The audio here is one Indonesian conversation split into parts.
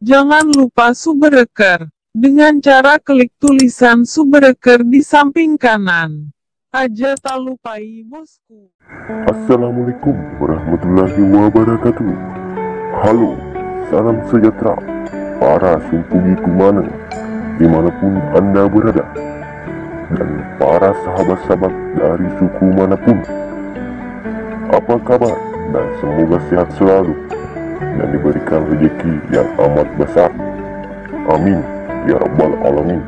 Jangan lupa subscribe dengan cara klik tulisan subscribe di samping kanan. Aja tak lupai bosku. Assalamualaikum warahmatullahi wabarakatuh. Halo, salam sejahtera para sumpugi kumanang dimanapun Anda berada, dan para sahabat-sahabat dari suku manapun. Apa kabar? Dan semoga sehat selalu dan diberikan rezeki yang amat besar. Amin ya rabbal alamin.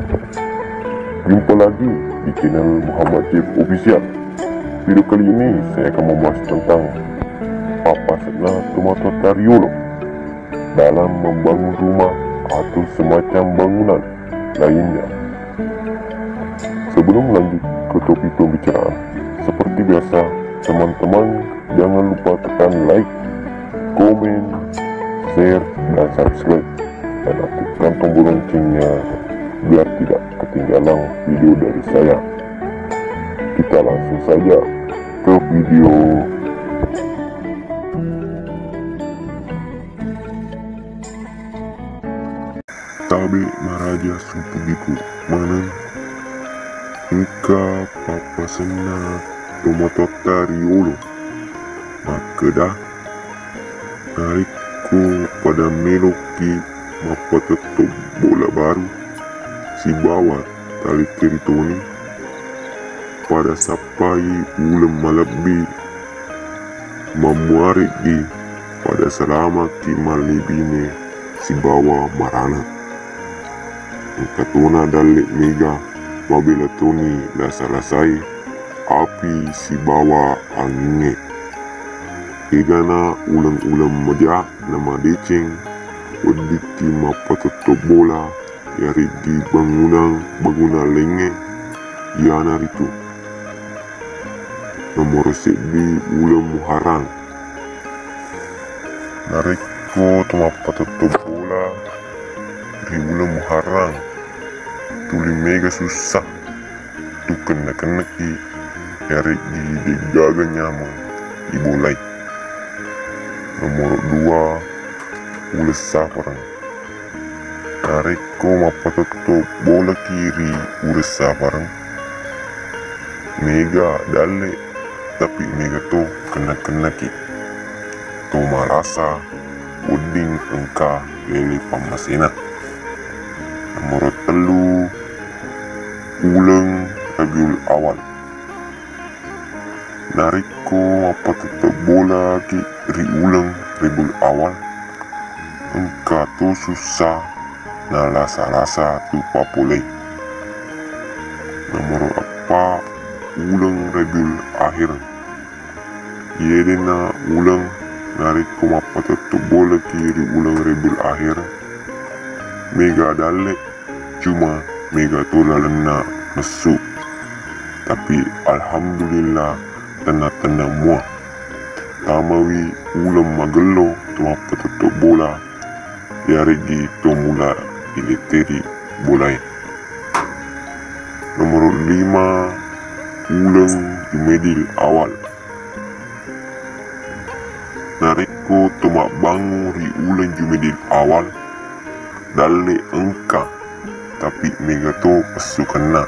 Jumpa lagi di channel Muhammad Jeff Official. Video kali ini saya akan membahas tentang papasna Tomatotariolo dalam membangun rumah atau semacam bangunan lainnya. Sebelum lanjut ke topik pembicaraan, seperti biasa, teman-teman jangan lupa tekan like, komen, share, dan subscribe, dan aktifkan tombol loncengnya biar tidak ketinggalan video dari saya. Kita langsung saja ke video. Tabe maraja sumpugiku manang engka papasena Tomatotariolo makedah narikku pada meloki mapatetop bola baru si bawa tali keritoni pada sapai ulam malabi memuarigi pada selama kimalibine si bawa marana katona dalik mega mabila toni lasa-lasai api si bawa anginge igana ulang-ulang meja nama deceng wadiki mapatutup bola yari di bangunan lenge yana ritu nomor sebi ulam muharang nariko mapatutup bola di ulam muharang tuli mega susah tu kena ki yari di digaga nyamang ibolai nomor 2 ules safarang nariko mapatutup bola kiri ules safarang mega dale tapi mega to kena ki to marasa uding engka lele pamasina nomor 3 ulang Rabiul Awal nariko mapatutup bola ki ri ulang Rabiul Awal engka to susah na lasa-lasa tu papolei nomor 4 ulang Rabiul Akhir yedena ulang nariko mapatutup bola kiri ulang Rabiul Akhir mega dale cuma mega tola lena mesuk tapi alhamdulillah tena muah tamawi ulam magelo tuma patutup bola yarigi to mula iliteri bolai nomor 5 ulang Jumedil Awal nariko tuma bangun ri ulang Jumedil Awal dale engka tapi mega to pesukena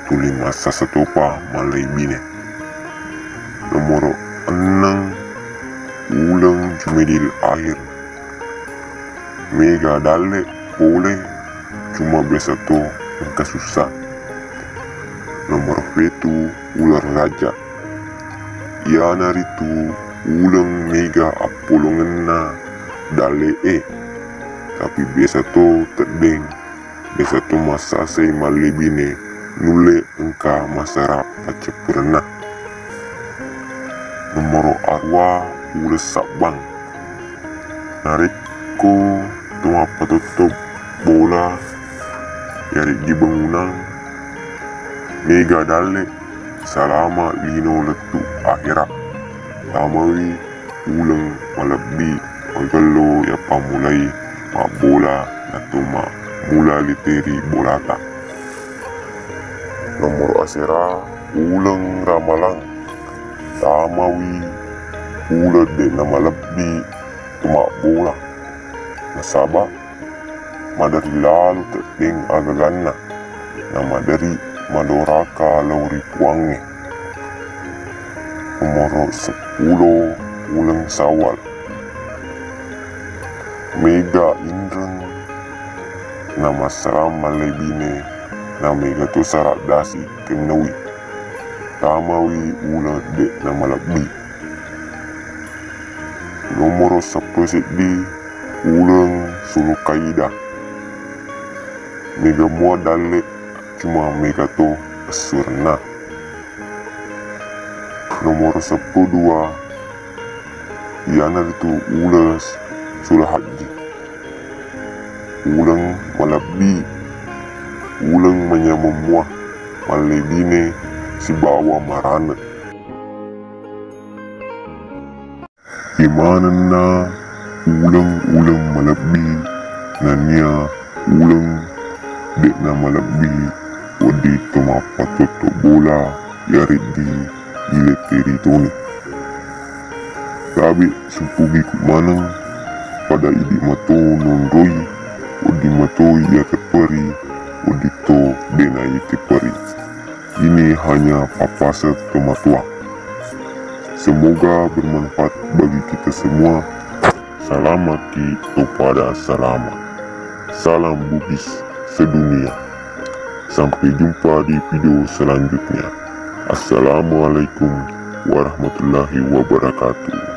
tuli masa setopa malai bine nomor 6 ulang Jumedil Akhir mega dale boleh cuma biasa to engka susah nomor 7 ular raja ya naritu ulang mega apolongena dale tapi biasa to terdeng biasa tu masa saya malibine nule engka masara pacepurna nomor arwa ules sabang nariko tuma patutup bola yari di bangunan mega dale salama lino letu akhirat tamawi ulang malabi magalo ya pamulai ma bola na tuma mula literi bolata nomor asera ulang ramalang tamawi ula de nama lebih tuma bola nasaba madari lalu tedeng agagana na madari madoraka lauri puange umur 10 bulan Sawal. Mega indreng nama seram malebine na mega tu sarak dasi kemenawi tamawi ula dek nama lebih nomor 10 di ulang sulu kaida mega mua dalek cuma mega tu surna nomor 10 iana itu ulas sulah haji ulang malabi ulang menyamuah malebine si bawa marana gimana na ulang malabi nanya ulang dek na malabi wadi tumapa tutup bola yarit di ileteri tuni sabi supugi kumanang pada idi mato nonroi wadi mato ia tepari wadi to denai tepari. Ini hanya papaset kematua. Semoga bermanfaat bagi kita semua. Selamat kepada selamat. Salam Bugis sedunia. Sampai jumpa di video selanjutnya. Assalamualaikum warahmatullahi wabarakatuh.